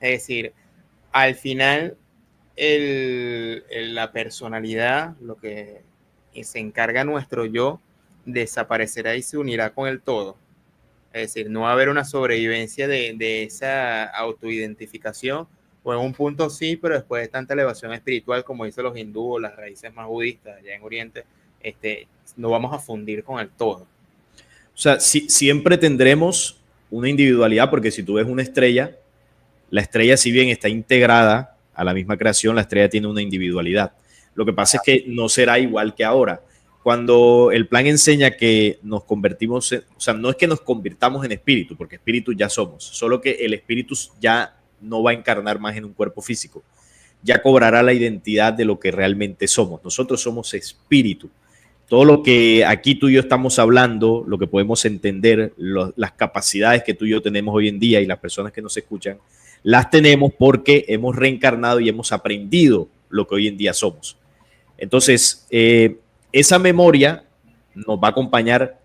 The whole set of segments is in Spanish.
Es decir, al final la personalidad, lo que se encarga nuestro yo, desaparecerá y se unirá con el todo. Es decir, no va a haber una sobrevivencia de esa autoidentificación, o en un punto sí, pero después de tanta elevación espiritual, como dicen los hindúes, las raíces más budistas allá en Oriente, no vamos a fundir con el todo. O sea, siempre tendremos una individualidad, porque si tú ves una estrella, la estrella, si bien está integrada a la misma creación, la estrella tiene una individualidad. Lo que pasa es que no será igual que ahora. Cuando el plan enseña que nos convertimos, o sea, no es que nos convirtamos en espíritu, porque espíritu ya somos, solo que el espíritu ya no va a encarnar más en un cuerpo físico, ya cobrará la identidad de lo que realmente somos. Nosotros somos espíritu. Todo lo que aquí tú y yo estamos hablando, lo que podemos entender, las capacidades que tú y yo tenemos hoy en día y las personas que nos escuchan, las tenemos porque hemos reencarnado y hemos aprendido lo que hoy en día somos. Entonces, esa memoria nos va a acompañar,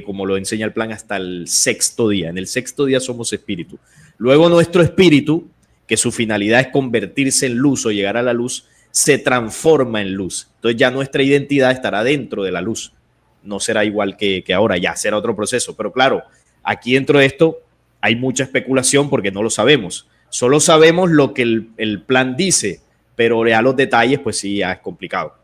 como lo enseña el plan, hasta el sexto día. En el sexto día somos espíritu. Luego nuestro espíritu, que su finalidad es convertirse en luz o llegar a la luz, se transforma en luz. Entonces ya nuestra identidad estará dentro de la luz. No será igual que ahora, ya será otro proceso. Pero claro, aquí dentro de esto hay mucha especulación porque no lo sabemos. Solo sabemos lo que el plan dice, pero ya los detalles, pues sí, ya es complicado.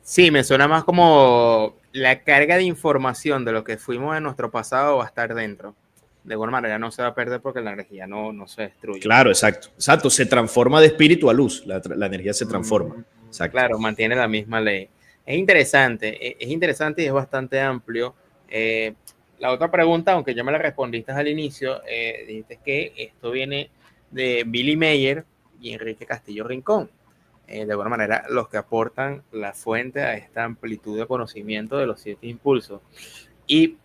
Sí, me suena más como la carga de información de lo que fuimos en nuestro pasado va a estar dentro. De alguna manera no se va a perder porque la energía no se destruye. Claro, exacto. Exacto, se transforma de espíritu a luz, la energía se transforma. Exacto. Claro, mantiene la misma ley. Es interesante y es bastante amplio. La otra pregunta, aunque yo me la respondiste al inicio, dijiste que esto viene de Billy Mayer y Enrique Castillo Rincón. De alguna manera, los que aportan la fuente a esta amplitud de conocimiento de los 7 impulsos. Y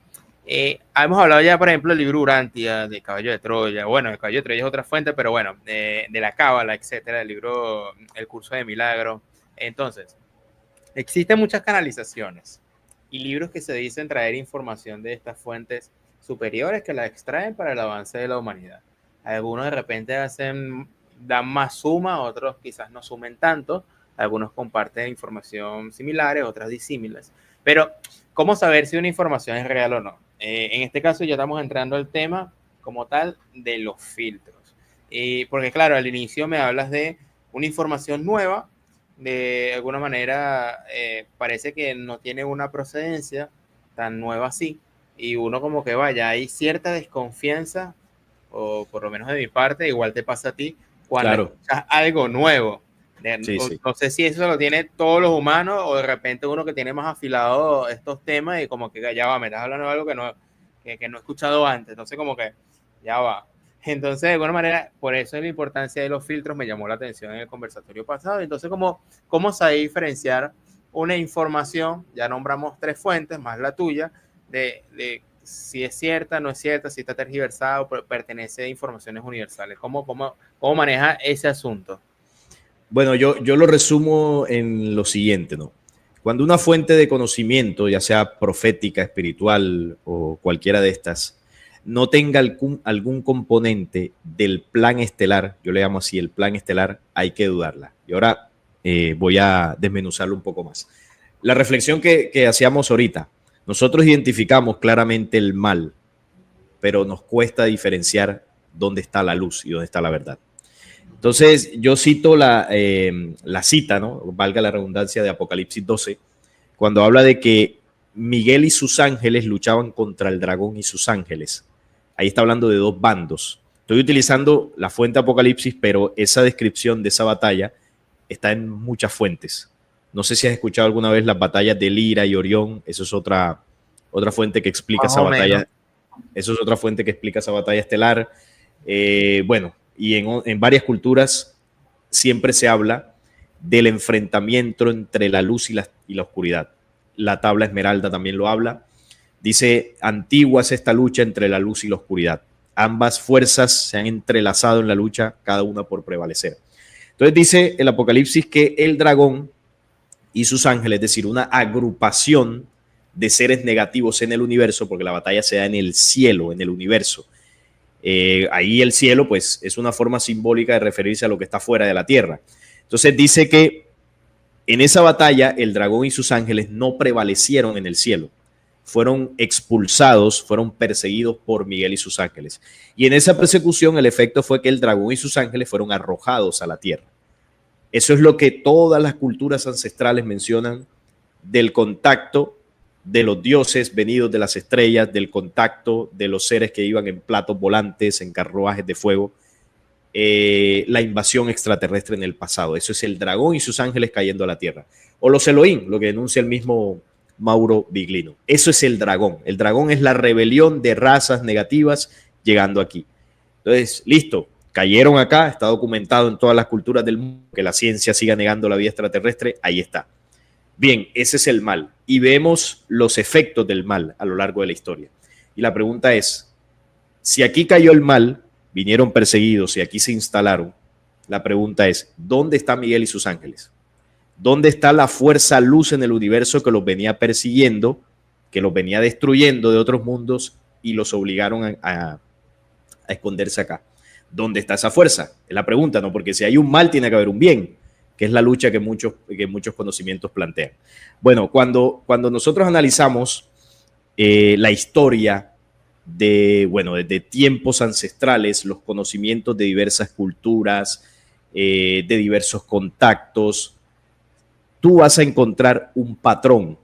hemos hablado ya, por ejemplo, del libro Urantia, de Caballo de Troya. Bueno, el Caballo de Troya es otra fuente, pero bueno, de la Cábala, etcétera, el libro El Curso de Milagro. Entonces, existen muchas canalizaciones y libros que se dicen traer información de estas fuentes superiores que la extraen para el avance de la humanidad. Algunos de repente dan más suma, otros quizás no sumen tanto, algunos comparten información similares, otras disímiles. Pero, ¿cómo saber si una información es real o no? En este caso ya estamos entrando al tema como tal de los filtros. Porque claro, al inicio me hablas de una información nueva, de alguna manera parece que no tiene una procedencia tan nueva así, y uno como que vaya, hay cierta desconfianza, o por lo menos de mi parte, igual te pasa a ti, cuando escuchas algo nuevo. No sé si eso lo tiene todos los humanos o de repente uno que tiene más afilado estos temas y como que ya va, me estás hablando de algo que no he escuchado antes, entonces como que ya va. Entonces, de alguna manera, por eso la importancia de los filtros me llamó la atención en el conversatorio pasado. Entonces, ¿cómo saber diferenciar una información? Ya nombramos 3 fuentes, más la tuya, de si es cierta, no es cierta, si está tergiversada o pertenece a informaciones universales. ¿Cómo maneja ese asunto? Bueno, yo lo resumo en lo siguiente, ¿no? Cuando una fuente de conocimiento, ya sea profética, espiritual o cualquiera de estas, no tenga algún componente del plan estelar, yo le llamo así el plan estelar, hay que dudarla. Y ahora voy a desmenuzarlo un poco más. La reflexión que hacíamos ahorita, nosotros identificamos claramente el mal, pero nos cuesta diferenciar dónde está la luz y dónde está la verdad. Entonces, yo cito la cita, ¿no? Valga la redundancia, de Apocalipsis 12, cuando habla de que Miguel y sus ángeles luchaban contra el dragón y sus ángeles. Ahí está hablando de 2 bandos. Estoy utilizando la fuente Apocalipsis, pero esa descripción de esa batalla está en muchas fuentes. No sé si has escuchado alguna vez las batallas de Lira y Orión. Eso es otra fuente que explica esa batalla. Eso es otra fuente que explica esa batalla estelar. Bueno, y en varias culturas siempre se habla del enfrentamiento entre la luz y la oscuridad. La tabla Esmeralda también lo habla. Dice, antigua es esta lucha entre la luz y la oscuridad. Ambas fuerzas se han entrelazado en la lucha, cada una por prevalecer. Entonces dice el Apocalipsis que el dragón y sus ángeles, es decir, una agrupación de seres negativos en el universo, porque la batalla se da en el cielo, en el universo, Ahí el cielo, pues, es una forma simbólica de referirse a lo que está fuera de la tierra. Entonces dice que en esa batalla el dragón y sus ángeles no prevalecieron en el cielo. Fueron expulsados, fueron perseguidos por Miguel y sus ángeles. Y en esa persecución el efecto fue que el dragón y sus ángeles fueron arrojados a la tierra. Eso es lo que todas las culturas ancestrales mencionan del contacto de los dioses venidos de las estrellas, del contacto de los seres que iban en platos volantes, en carruajes de fuego, la invasión extraterrestre en el pasado. Eso es el dragón y sus ángeles cayendo a la tierra. O los Elohim, lo que denuncia el mismo Mauro Biglino. Eso es el dragón. El dragón es la rebelión de razas negativas llegando aquí. Entonces, listo, cayeron acá, está documentado en todas las culturas del mundo, que la ciencia siga negando la vida extraterrestre, ahí está. Bien, ese es el mal. Y vemos los efectos del mal a lo largo de la historia. Y la pregunta es, si aquí cayó el mal, vinieron perseguidos y aquí se instalaron, la pregunta es, ¿dónde está Miguel y sus ángeles? ¿Dónde está la fuerza luz en el universo que los venía persiguiendo, que los venía destruyendo de otros mundos y los obligaron a esconderse acá? ¿Dónde está esa fuerza? Es la pregunta, ¿no? Porque si hay un mal, tiene que haber un bien, que es la lucha que muchos conocimientos plantean. Bueno, cuando nosotros analizamos la historia desde tiempos ancestrales, los conocimientos de diversas culturas, de diversos contactos, tú vas a encontrar un patrón,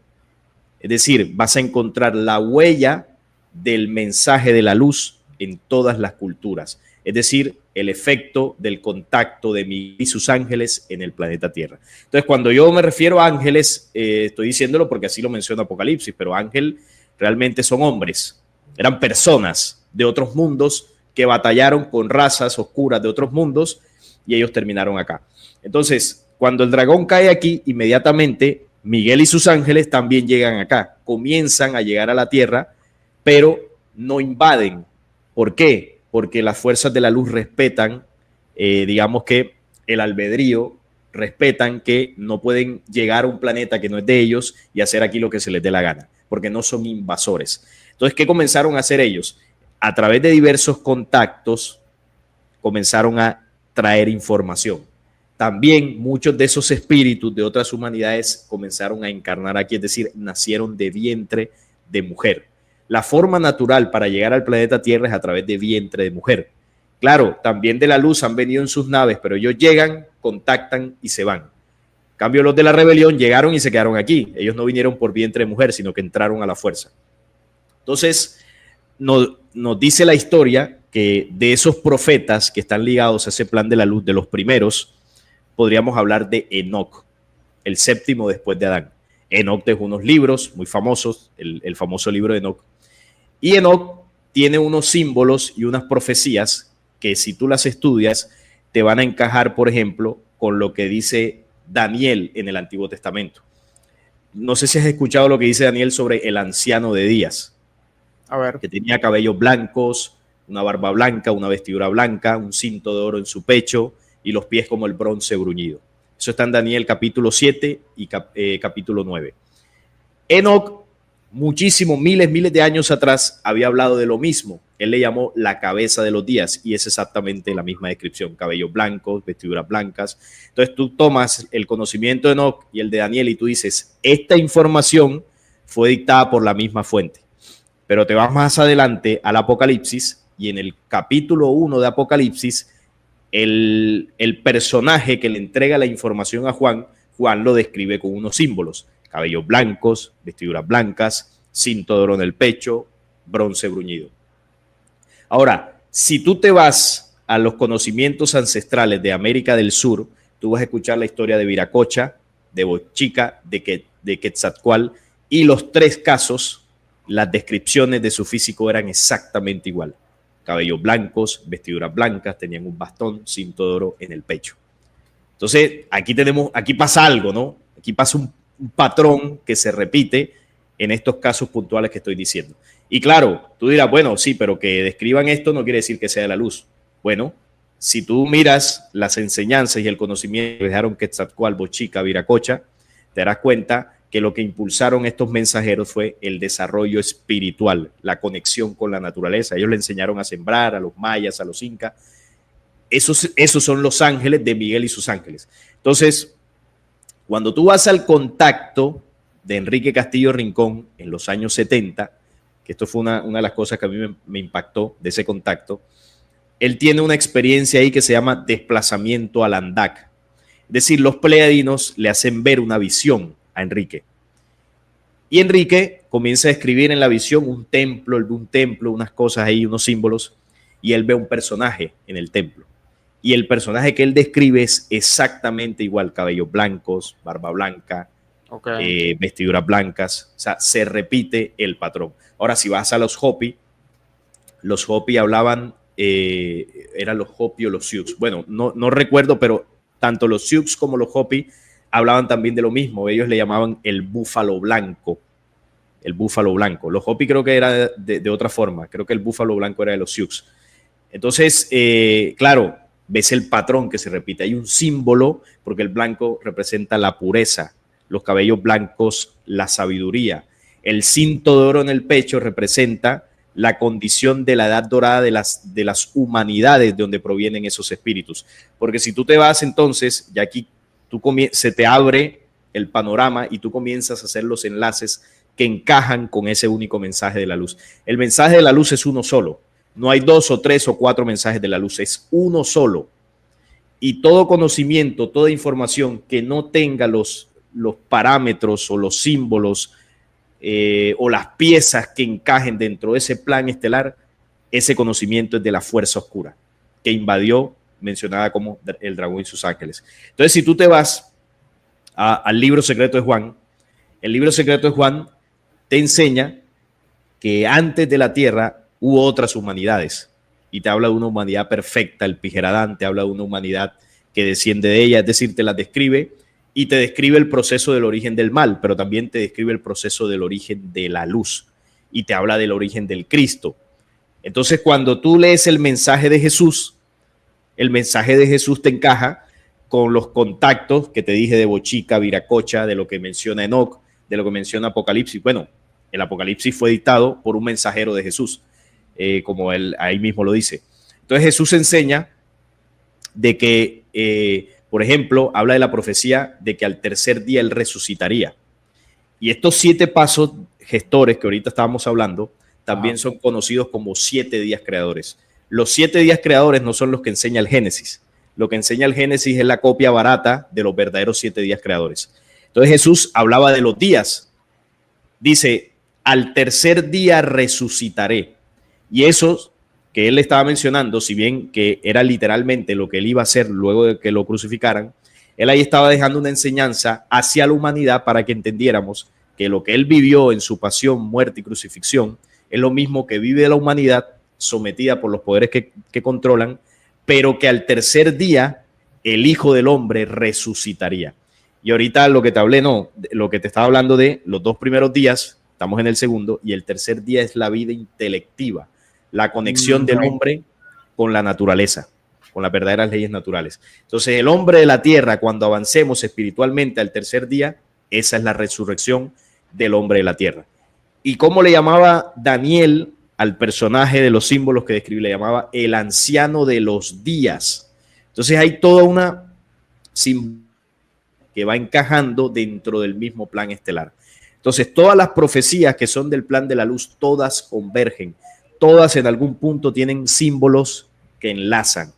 es decir, vas a encontrar la huella del mensaje de la luz en todas las culturas, es decir, el efecto del contacto de Miguel y sus ángeles en el planeta Tierra. Entonces, cuando yo me refiero a ángeles, estoy diciéndolo porque así lo menciona Apocalipsis, pero ángel realmente son hombres, eran personas de otros mundos que batallaron con razas oscuras de otros mundos y ellos terminaron acá. Entonces, cuando el dragón cae aquí, inmediatamente Miguel y sus ángeles también llegan acá, comienzan a llegar a la tierra, pero no invaden. ¿Por qué? Porque las fuerzas de la luz respetan, digamos que el albedrío, respetan que no pueden llegar a un planeta que no es de ellos y hacer aquí lo que se les dé la gana, porque no son invasores. Entonces, ¿qué comenzaron a hacer ellos? A través de diversos contactos, comenzaron a traer información. También muchos de esos espíritus de otras humanidades comenzaron a encarnar aquí, es decir, nacieron de vientre de mujer. La forma natural para llegar al planeta Tierra es a través de vientre de mujer. Claro, también de la luz han venido en sus naves, pero ellos llegan, contactan y se van. En cambio, los de la rebelión llegaron y se quedaron aquí. Ellos no vinieron por vientre de mujer, sino que entraron a la fuerza. Entonces, nos dice la historia que de esos profetas que están ligados a ese plan de la luz, de los primeros, podríamos hablar de Enoc, el séptimo después de Adán. Enoc dejó unos libros muy famosos, el famoso libro de Enoc. Y Enoc tiene unos símbolos y unas profecías que si tú las estudias te van a encajar, por ejemplo, con lo que dice Daniel en el Antiguo Testamento. No sé si has escuchado lo que dice Daniel sobre el anciano de días. A ver. Que tenía cabellos blancos, una barba blanca, una vestidura blanca, un cinto de oro en su pecho y los pies como el bronce bruñido. Eso está en Daniel capítulo 7 y capítulo 9. Enoc, muchísimos, miles de años atrás, había hablado de lo mismo. Él le llamó la cabeza de los días y es exactamente la misma descripción. Cabellos blancos, vestiduras blancas. Entonces tú tomas el conocimiento de Enoc y el de Daniel y tú dices, esta información fue dictada por la misma fuente. Pero te vas más adelante al Apocalipsis y en el capítulo 1 de Apocalipsis, el personaje que le entrega la información a Juan lo describe con unos símbolos: cabellos blancos, vestiduras blancas, cinto de oro en el pecho, bronce bruñido. Ahora, si tú te vas a los conocimientos ancestrales de América del Sur, tú vas a escuchar la historia de Viracocha, de Bochica, de Quetzalcóatl, y los tres casos, las descripciones de su físico eran exactamente igual. Cabellos blancos, vestiduras blancas, tenían un bastón, cinto de oro en el pecho. Entonces, aquí pasa algo, ¿no? Aquí pasa un patrón que se repite en estos casos puntuales que estoy diciendo. Y claro, tú dirás, bueno, sí, pero que describan esto no quiere decir que sea de la luz. Bueno, si tú miras las enseñanzas y el conocimiento que dejaron Quetzalcóatl, Bochica, Viracocha, te darás cuenta que lo que impulsaron estos mensajeros fue el desarrollo espiritual, la conexión con la naturaleza. Ellos le enseñaron a sembrar a los mayas, a los incas. Esos son los ángeles de Miguel y sus ángeles. Entonces, cuando tú vas al contacto de Enrique Castillo Rincón en los años 70, que esto fue una de las cosas que a mí me impactó de ese contacto, él tiene una experiencia ahí que se llama desplazamiento al Andak. Es decir, los pleiadinos le hacen ver una visión a Enrique. Y Enrique comienza a escribir en la visión un templo, unas cosas ahí, unos símbolos, y él ve un personaje en el templo. Y el personaje que él describe es exactamente igual, cabellos blancos, barba blanca, vestiduras blancas, o sea, se repite el patrón. Ahora, si vas a los Hopi hablaban, eran los Hopi o los Sioux. Bueno, no recuerdo, pero tanto los Sioux como los Hopi hablaban también de lo mismo. Ellos le llamaban el búfalo blanco. El búfalo blanco. Los Hopi creo que era de otra forma. Creo que el búfalo blanco era de los Sioux. Entonces, claro, ves el patrón que se repite. Hay un símbolo, porque el blanco representa la pureza, los cabellos blancos, la sabiduría. El cinto de oro en el pecho representa la condición de la edad dorada de las humanidades de donde provienen esos espíritus. Porque si tú te vas entonces, y aquí se te abre el panorama y tú comienzas a hacer los enlaces que encajan con ese único mensaje de la luz. El mensaje de la luz es uno solo. No hay 2 o 3 o 4 mensajes de la luz, es uno solo. Y todo conocimiento, toda información que no tenga los parámetros o los símbolos o las piezas que encajen dentro de ese plan estelar, ese conocimiento es de la fuerza oscura que invadió, mencionada como el dragón y sus ángeles. Entonces, si tú te vas al libro secreto de Juan, el libro secreto de Juan te enseña que antes de la tierra hubo otras humanidades y te habla de una humanidad perfecta. El Pijeradán te habla de una humanidad que desciende de ella, es decir, te la describe y te describe el proceso del origen del mal, pero también te describe el proceso del origen de la luz y te habla del origen del Cristo. Entonces, cuando tú lees el mensaje de Jesús te encaja con los contactos que te dije de Bochica, Viracocha, de lo que menciona Enoc, de lo que menciona Apocalipsis. Bueno, el Apocalipsis fue dictado por un mensajero de Jesús, como él ahí mismo lo dice. Entonces Jesús enseña de que, por ejemplo, habla de la profecía de que al tercer día él resucitaría. Y estos 7 pasos gestores que ahorita estábamos hablando también son conocidos como 7 días creadores. Los 7 días creadores no son los que enseña el Génesis. Lo que enseña el Génesis es la copia barata de los verdaderos 7 días creadores. Entonces Jesús hablaba de los días. Dice, al tercer día resucitaré. Y eso que él estaba mencionando, si bien que era literalmente lo que él iba a hacer luego de que lo crucificaran, él ahí estaba dejando una enseñanza hacia la humanidad para que entendiéramos que lo que él vivió en su pasión, muerte y crucifixión es lo mismo que vive la humanidad sometida por los poderes que controlan, pero que al tercer día el Hijo del Hombre resucitaría. Y ahorita lo que te hablé, lo que te estaba hablando de los 2 primeros días, estamos en el segundo, y el tercer día es la vida intelectiva, la conexión del hombre con la naturaleza, con las verdaderas leyes naturales. Entonces, el hombre de la tierra, cuando avancemos espiritualmente al tercer día, esa es la resurrección del hombre de la tierra. ¿Y cómo le llamaba Daniel al personaje de los símbolos que describí? Le llamaba el anciano de los días. Entonces, hay toda una simbología que va encajando dentro del mismo plan estelar. Entonces, todas las profecías que son del plan de la luz, todas convergen. Todas en algún punto tienen símbolos que enlazan,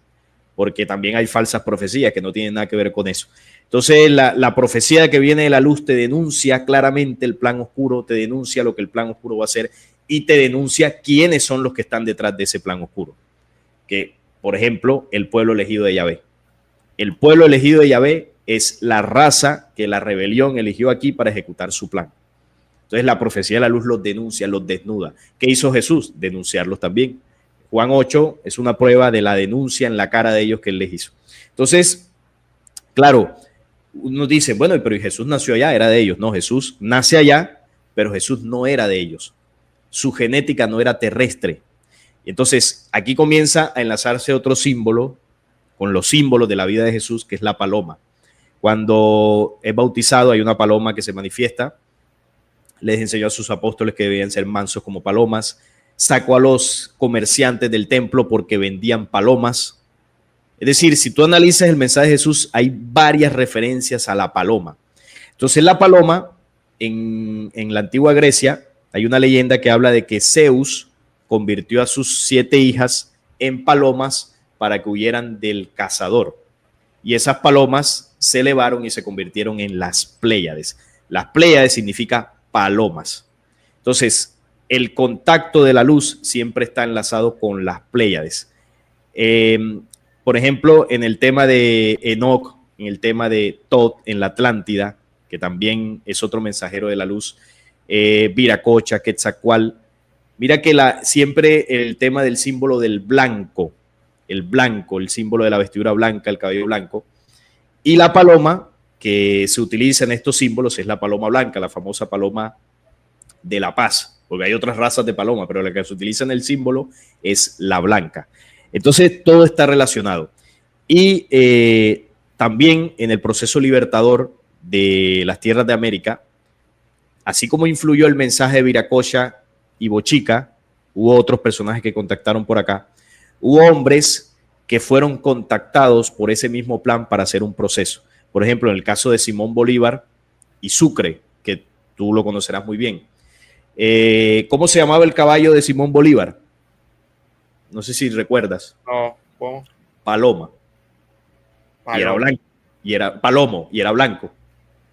porque también hay falsas profecías que no tienen nada que ver con eso. Entonces, la profecía que viene de la luz te denuncia claramente el plan oscuro, te denuncia lo que el plan oscuro va a hacer y te denuncia quiénes son los que están detrás de ese plan oscuro. Que, por ejemplo, el pueblo elegido de Yahvé. El pueblo elegido de Yahvé es la raza que la rebelión eligió aquí para ejecutar su plan. Entonces la profecía de la luz los denuncia, los desnuda. ¿Qué hizo Jesús? Denunciarlos también. Juan 8 es una prueba de la denuncia en la cara de ellos que él les hizo. Entonces, claro, uno dice, bueno, pero Jesús nació allá, era de ellos. No, Jesús nace allá, pero Jesús no era de ellos. Su genética no era terrestre. Entonces, aquí comienza a enlazarse otro símbolo con los símbolos de la vida de Jesús, que es la paloma. Cuando es bautizado hay una paloma que se manifiesta les enseñó a sus apóstoles que debían ser mansos como palomas, sacó a los comerciantes del templo porque vendían palomas. Es decir, si tú analizas el mensaje de Jesús, hay varias referencias a la paloma. Entonces la paloma, en la antigua Grecia, hay una leyenda que habla de que Zeus convirtió a sus 7 hijas en palomas para que huyeran del cazador. Y esas palomas se elevaron y se convirtieron en las Pléyades. Las Pléyades significa palomas. Entonces, el contacto de la luz siempre está enlazado con las Pléyades. Por ejemplo, en el tema de Enoc, en el tema de Tot en la Atlántida, que también es otro mensajero de la luz, Viracocha, Quetzalcóatl. Mira que siempre el tema del símbolo del blanco, el símbolo de la vestidura blanca, el cabello blanco, y la paloma que se utiliza en estos símbolos es la paloma blanca, la famosa paloma de la paz, porque hay otras razas de paloma, pero la que se utiliza en el símbolo es la blanca. Entonces, todo está relacionado. Y también en el proceso libertador de las tierras de América, así como influyó el mensaje de Viracocha y Bochica, hubo otros personajes que contactaron por acá, hubo hombres que fueron contactados por ese mismo plan para hacer un proceso. Por ejemplo, en el caso de Simón Bolívar y Sucre, que tú lo conocerás muy bien. ¿Cómo se llamaba el caballo de Simón Bolívar? No sé si recuerdas. No, ¿cómo? Paloma. Y era blanco. Y era palomo, y era blanco.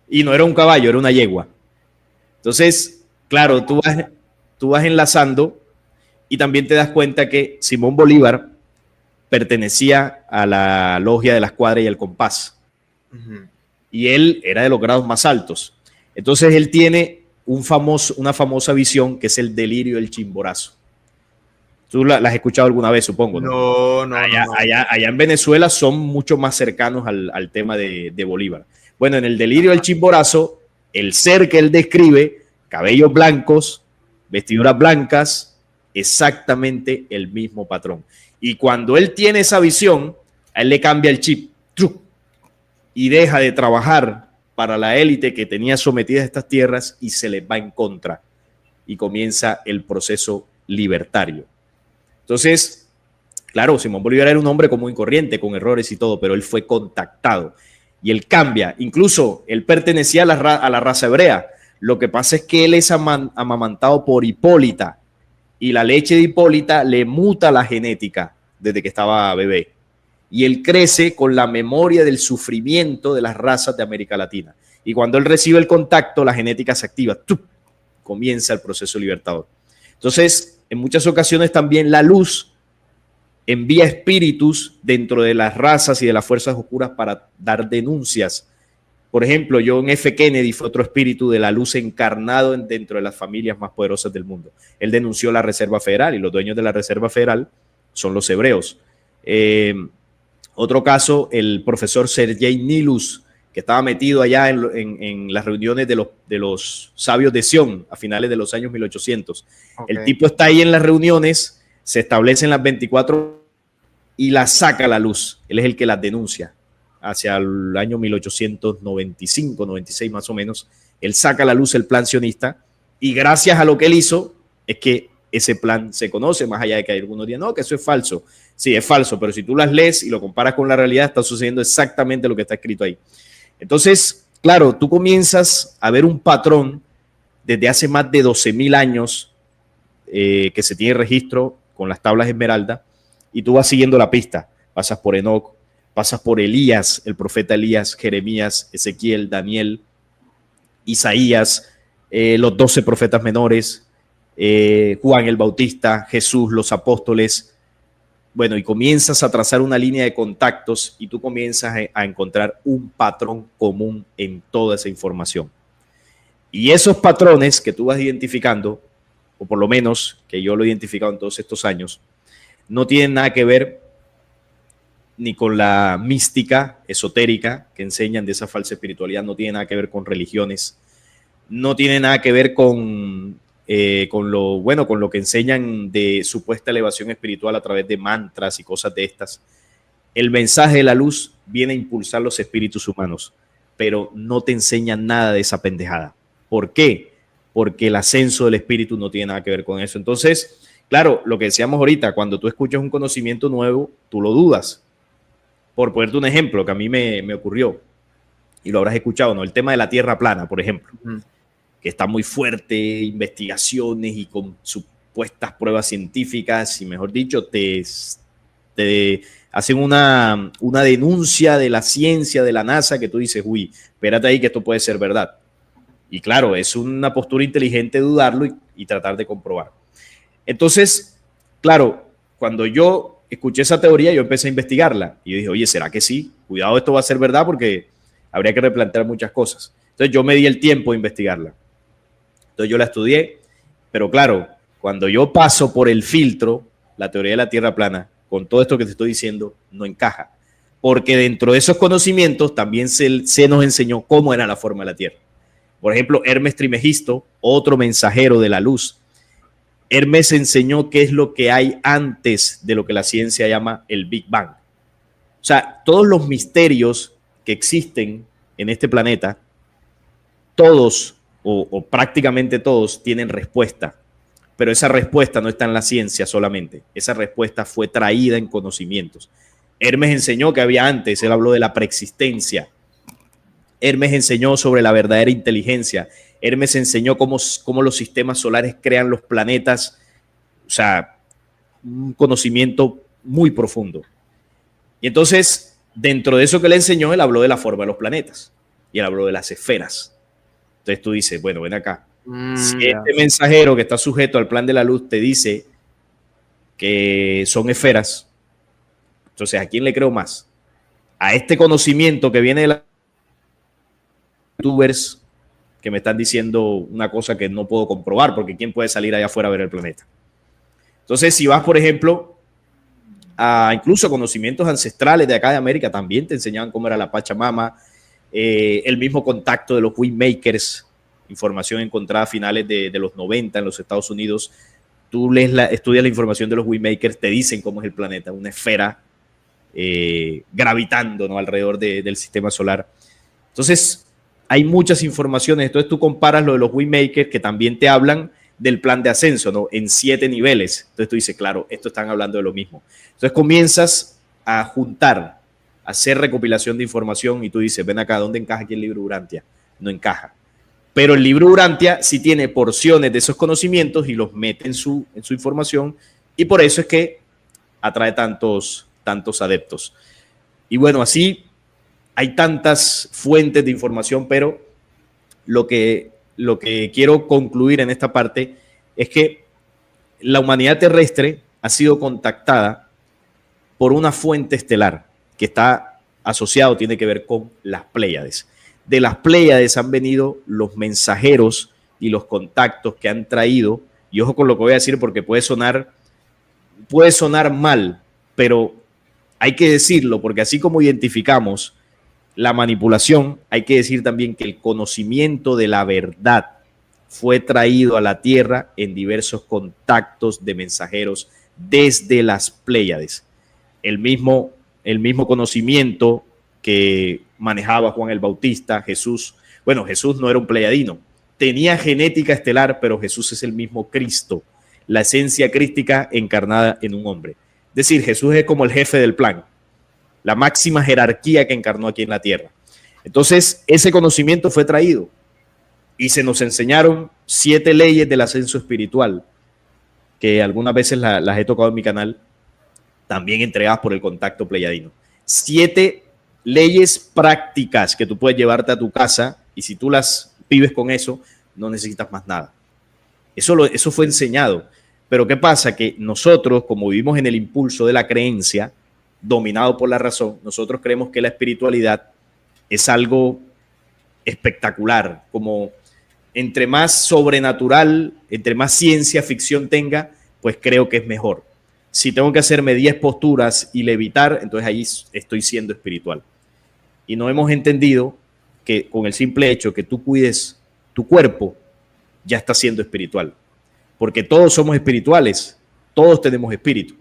Y no era un caballo, era una yegua. Entonces, claro, tú vas enlazando y también te das cuenta que Simón Bolívar pertenecía a la logia de la escuadra y el compás. Y él era de los grados más altos. Entonces él tiene una famosa visión que es el delirio del Chimborazo. Tú la has escuchado alguna vez, supongo, ¿no? No. Allá en Venezuela son mucho más cercanos al tema de Bolívar. Bueno, en el delirio del Chimborazo, el ser que él describe, cabellos blancos, vestiduras blancas, exactamente el mismo patrón. Y cuando él tiene esa visión, a él le cambia el chip y deja de trabajar para la élite que tenía sometidas estas tierras y se les va en contra. Y comienza el proceso libertario. Entonces, claro, Simón Bolívar era un hombre común y corriente, con errores y todo, pero él fue contactado y él cambia. Incluso él pertenecía a la raza hebrea. Lo que pasa es que él es amamantado por Hipólita y la leche de Hipólita le muta la genética desde que estaba bebé. Y él crece con la memoria del sufrimiento de las razas de América Latina. Y cuando él recibe el contacto, la genética se activa. ¡Tup! Comienza el proceso libertador. Entonces, en muchas ocasiones también la luz envía espíritus dentro de las razas y de las fuerzas oscuras para dar denuncias. Por ejemplo, John F. Kennedy fue otro espíritu de la luz encarnado dentro de las familias más poderosas del mundo. Él denunció la Reserva Federal y los dueños de la Reserva Federal son los hebreos. Otro caso, el profesor Sergei Nilus, que estaba metido allá en las reuniones de los sabios de Sion a finales de los años 1800. Okay. El tipo está ahí en las reuniones, se establecen las 24 y las saca a la luz. Él es el que las denuncia. Hacia el año 1895, 96 más o menos, él saca a la luz el plan sionista y gracias a lo que él hizo es que ese plan se conoce, más allá de que algunos digan, no, que eso es falso. Sí, es falso, pero si tú las lees y lo comparas con la realidad, está sucediendo exactamente lo que está escrito ahí. Entonces, claro, tú comienzas a ver un patrón desde hace más de 12,000 años que se tiene registro con las tablas Esmeralda y tú vas siguiendo la pista. Pasas por Enoc, pasas por Elías, el profeta Elías, Jeremías, Ezequiel, Daniel, Isaías, los 12 profetas menores, Juan el Bautista, Jesús, los apóstoles. Bueno, y comienzas a trazar una línea de contactos y tú comienzas a encontrar un patrón común en toda esa información. Y esos patrones que tú vas identificando, o por lo menos que yo lo he identificado en todos estos años, no tienen nada que ver ni con la mística esotérica que enseñan de esa falsa espiritualidad, no tiene nada que ver con religiones, no tiene nada que ver con lo que enseñan de supuesta elevación espiritual a través de mantras y cosas de estas. El mensaje de la luz viene a impulsar los espíritus humanos, pero no te enseña nada de esa pendejada. ¿Por qué? porque el ascenso del espíritu no tiene nada que ver con eso. Entonces, claro, lo que decíamos ahorita, cuando tú escuchas un conocimiento nuevo, tú lo dudas. Por ponerte un ejemplo que a mí me ocurrió, y lo habrás escuchado, ¿no? El tema de la tierra plana, por ejemplo, que está muy fuerte, investigaciones y con supuestas pruebas científicas, y mejor dicho, te hacen una denuncia de la ciencia, de la NASA, que tú dices, uy, espérate ahí que esto puede ser verdad. Y claro, es una postura inteligente dudarlo y tratar de comprobar. Entonces, claro, cuando yo escuché esa teoría, yo empecé a investigarla y yo dije, oye, ¿será que sí? Cuidado, esto va a ser verdad porque habría que replantear muchas cosas. Entonces yo me di el tiempo de investigarla. Entonces yo la estudié, pero claro, cuando yo paso por el filtro, la teoría de la Tierra plana, con todo esto que te estoy diciendo, no encaja. Porque dentro de esos conocimientos también se nos enseñó cómo era la forma de la Tierra. Por ejemplo, Hermes Trismegisto, otro mensajero de la luz. Hermes enseñó qué es lo que hay antes de lo que la ciencia llama el Big Bang. O sea, todos los misterios que existen en este planeta, todos o prácticamente todos tienen respuesta, pero esa respuesta no está en la ciencia solamente, esa respuesta fue traída en conocimientos. Hermes enseñó que había antes, él habló de la preexistencia. Hermes enseñó sobre la verdadera inteligencia. Hermes enseñó cómo los sistemas solares crean los planetas, o sea, un conocimiento muy profundo. Y entonces, dentro de eso que le enseñó, él habló de la forma de los planetas y él habló de las esferas. Entonces tú dices, bueno, ven acá. Si este mensajero que está sujeto al plan de la luz te dice que son esferas, entonces, ¿a quién le creo más? A este conocimiento que viene de los youtubers que me están diciendo una cosa que no puedo comprobar, porque ¿quién puede salir allá afuera a ver el planeta? Entonces, si vas, por ejemplo, a incluso conocimientos ancestrales de acá de América, también te enseñaban cómo era la Pachamama, el mismo contacto de los Wingmakers, información encontrada a finales de los 90 en los Estados Unidos. Tú estudias la información de los Wingmakers, te dicen cómo es el planeta, una esfera gravitando, ¿no?, alrededor del sistema solar. Entonces, hay muchas informaciones. Entonces, tú comparas lo de los Wingmakers, que también te hablan del plan de ascenso, ¿no?, en 7 niveles. Entonces, tú dices, claro, esto están hablando de lo mismo. Entonces, comienzas a juntar, a hacer recopilación de información y tú dices, ven acá, ¿dónde encaja aquí el libro Urantia? No encaja. Pero el libro Urantia sí tiene porciones de esos conocimientos y los mete en su información, y por eso es que atrae tantos adeptos. Y bueno, así hay tantas fuentes de información, pero lo que quiero concluir en esta parte es que la humanidad terrestre ha sido contactada por una fuente estelar que está asociado, tiene que ver con las Pléyades. De las Pléyades han venido los mensajeros y los contactos que han traído, y ojo con lo que voy a decir porque puede sonar mal, pero hay que decirlo porque así como identificamos la manipulación, hay que decir también que el conocimiento de la verdad fue traído a la Tierra en diversos contactos de mensajeros desde las Pléyades. El mismo conocimiento que manejaba Juan el Bautista, Jesús. Bueno, Jesús no era un pleyadino, tenía genética estelar, pero Jesús es el mismo Cristo, la esencia crística encarnada en un hombre. Es decir, Jesús es como el jefe del plan, la máxima jerarquía que encarnó aquí en la tierra. Entonces, ese conocimiento fue traído y se nos enseñaron 7 leyes del ascenso espiritual, que algunas veces las he tocado en mi canal, también entregadas por el contacto pleyadino. 7 leyes prácticas que tú puedes llevarte a tu casa y si tú las vives con eso, no necesitas más nada. Eso fue enseñado. Pero ¿qué pasa? Que nosotros, como vivimos en el impulso de la creencia, dominado por la razón, nosotros creemos que la espiritualidad es algo espectacular, como entre más sobrenatural, entre más ciencia ficción tenga, pues creo que es mejor. Si tengo que hacerme 10 posturas y levitar, entonces ahí estoy siendo espiritual. Y no hemos entendido que con el simple hecho que tú cuides tu cuerpo, ya estás siendo espiritual. Porque todos somos espirituales, todos tenemos espíritu.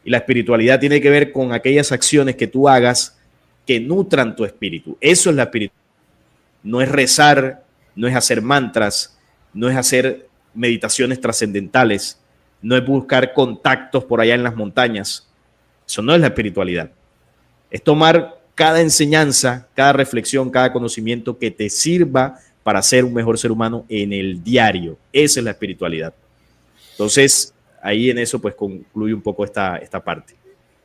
Y la espiritualidad tiene que ver con aquellas acciones que tú hagas que nutran tu espíritu. Eso es la espiritualidad. No es rezar, no es hacer mantras, no es hacer meditaciones trascendentales, no es buscar contactos por allá en las montañas. Eso no es la espiritualidad. Es tomar cada enseñanza, cada reflexión, cada conocimiento que te sirva para ser un mejor ser humano en el diario. Esa es la espiritualidad. Entonces, ahí en eso pues concluye un poco esta parte.